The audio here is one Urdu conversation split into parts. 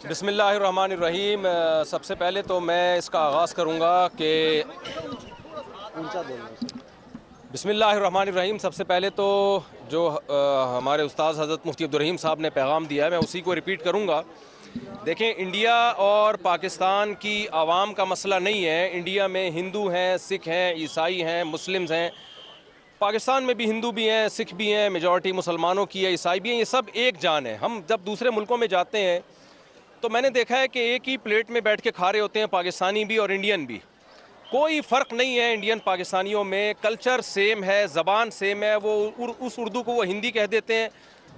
بسم اللہ الرحمن الرحیم۔ سب سے پہلے تو میں اس کا آغاز کروں گا کہ بسم اللہ الرحمن الرحیم۔ سب سے پہلے تو جو ہمارے استاذ حضرت مفتی عبدالرحیم صاحب نے پیغام دیا ہے میں اسی کو ریپیٹ کروں گا۔ دیکھیں، انڈیا اور پاکستان کی عوام کا مسئلہ نہیں ہے۔ انڈیا میں ہندو ہیں، سکھ ہیں، عیسائی ہیں، مسلمز ہیں۔ پاکستان میں بھی ہندو بھی ہیں، سکھ بھی ہیں، میجورٹی مسلمانوں کی ہے، عیسائی بھی ہیں، یہ سب ایک جان ہے۔ ہم جب دوسرے ملکوں میں جاتے ہیں تو میں نے دیکھا ہے کہ ایک ہی پلیٹ میں بیٹھ کے کھا رہے ہوتے ہیں، پاکستانی بھی اور انڈین بھی۔ کوئی فرق نہیں ہے انڈین پاکستانیوں میں، کلچر سیم ہے، زبان سیم ہے۔ وہ اس اردو کو وہ ہندی کہہ دیتے ہیں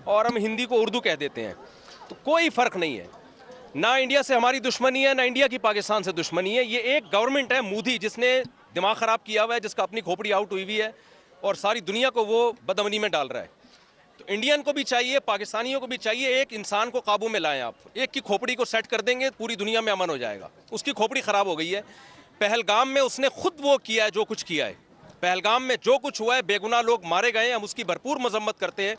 اور ہم ہندی کو اردو کہہ دیتے ہیں، تو کوئی فرق نہیں ہے۔ نہ انڈیا سے ہماری دشمنی ہے، نہ انڈیا کی پاکستان سے دشمنی ہے۔ یہ ایک گورنمنٹ ہے مودی، جس نے دماغ خراب کیا ہوا ہے، جس کا اپنی کھوپڑی آؤٹ ہوئی ہوئی ہے اور ساری دنیا کو وہ بدامنی میں ڈال رہا ہے۔ تو انڈین کو بھی چاہیے، پاکستانیوں کو بھی چاہیے، ایک انسان کو قابو میں لائیں۔ آپ ایک کی کھوپڑی کو سیٹ کر دیں گے، پوری دنیا میں امن ہو جائے گا۔ اس کی کھوپڑی خراب ہو گئی ہے۔ پہلگام میں اس نے خود وہ کیا ہے جو کچھ کیا ہے۔ پہلگام میں جو کچھ ہوا ہے، بے گناہ لوگ مارے گئے ہیں، ہم اس کی بھرپور مذمت کرتے ہیں۔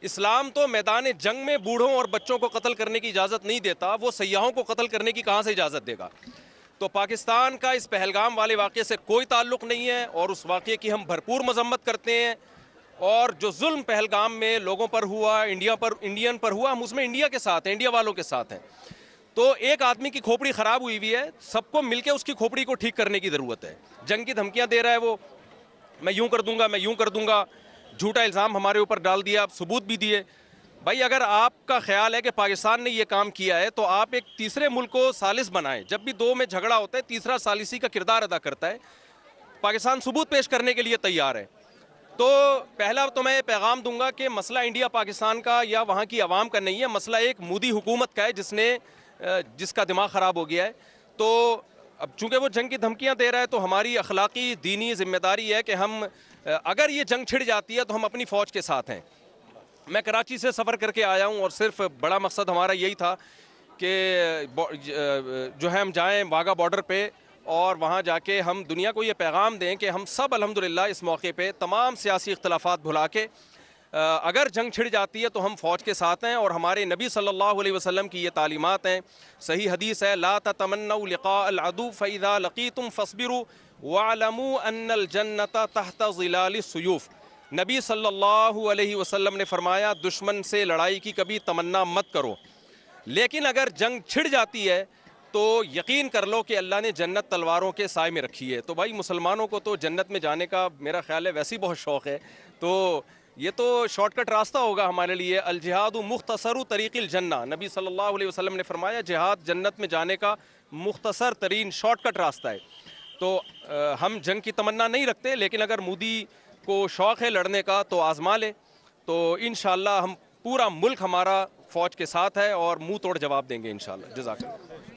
اسلام تو میدان جنگ میں بوڑھوں اور بچوں کو قتل کرنے کی اجازت نہیں دیتا، وہ سیاحوں کو قتل کرنے کی کہاں سے اجازت دے گا؟ تو پاکستان کا اس پہلگام والے واقعے سے کوئی تعلق نہیں ہے اور اس واقعے کی ہم بھرپور مذمت کرتے ہیں۔ اور جو ظلم پہلگام میں لوگوں پر ہوا، انڈین پر ہوا، ہم اس میں انڈیا کے ساتھ ہیں، انڈیا والوں کے ساتھ ہیں۔ تو ایک آدمی کی کھوپڑی خراب ہوئی ہوئی ہے، سب کو مل کے اس کی کھوپڑی کو ٹھیک کرنے کی ضرورت ہے۔ جنگ کی دھمکیاں دے رہا ہے وہ، میں یوں کر دوں گا، میں یوں کر دوں گا، جھوٹا الزام ہمارے اوپر ڈال دیا، ثبوت بھی دیے۔ بھائی اگر آپ کا خیال ہے کہ پاکستان نے یہ کام کیا ہے تو آپ ایک تیسرے ملک کو ثالث بنائیں۔ جب بھی دو میں جھگڑا ہوتا ہے، تیسرا ثالثی کا کردار ادا کرتا ہے۔ پاکستان ثبوت پیش کرنے کے لیے تیار ہے۔ تو پہلا تو میں یہ پیغام دوں گا کہ مسئلہ انڈیا پاکستان کا یا وہاں کی عوام کا نہیں ہے، مسئلہ ایک مودی حکومت کا ہے جس کا دماغ خراب ہو گیا ہے۔ تو اب چونکہ وہ جنگ کی دھمکیاں دے رہا ہے تو ہماری اخلاقی دینی ذمہ داری ہے کہ ہم اگر یہ جنگ چھڑ جاتی ہے تو ہم اپنی فوج کے ساتھ ہیں۔ میں کراچی سے سفر کر کے آیا ہوں اور صرف بڑا مقصد ہمارا یہی تھا کہ جو ہے ہم جائیں واگا بارڈر پہ اور وہاں جا کے ہم دنیا کو یہ پیغام دیں کہ ہم سب الحمدللہ اس موقع پہ تمام سیاسی اختلافات بھلا کے اگر جنگ چھڑ جاتی ہے تو ہم فوج کے ساتھ ہیں۔ اور ہمارے نبی صلی اللہ علیہ وسلم کی یہ تعلیمات ہیں، صحیح حدیث ہے، لا تتمنوا لقاء العدو فاذا لقيتم فاصبروا واعلموا ان الجنة تحت ظلال السيوف۔ نبی صلی اللہ علیہ وسلم نے فرمایا دشمن سے لڑائی کی کبھی تمنا مت کرو، لیکن اگر جنگ چھڑ جاتی ہے تو یقین کر لو کہ اللہ نے جنت تلواروں کے سائے میں رکھی ہے۔ تو بھائی مسلمانوں کو تو جنت میں جانے کا میرا خیال ہے ویسے ہی بہت شوق ہے، تو یہ تو شارٹ کٹ راستہ ہوگا ہمارے لیے۔ الجہاد مختصر طریق الجنہ، نبی صلی اللہ علیہ وسلم نے فرمایا جہاد جنت میں جانے کا مختصر ترین شارٹ کٹ راستہ ہے۔ تو ہم جنگ کی تمنا نہیں رکھتے، لیکن اگر مودی کو شوق ہے لڑنے کا تو آزما لے، تو انشاءاللہ ہم پورا ملک ہمارا فوج کے ساتھ ہے اور منہ توڑ جواب دیں گے انشاءاللہ۔ جزاک اللہ۔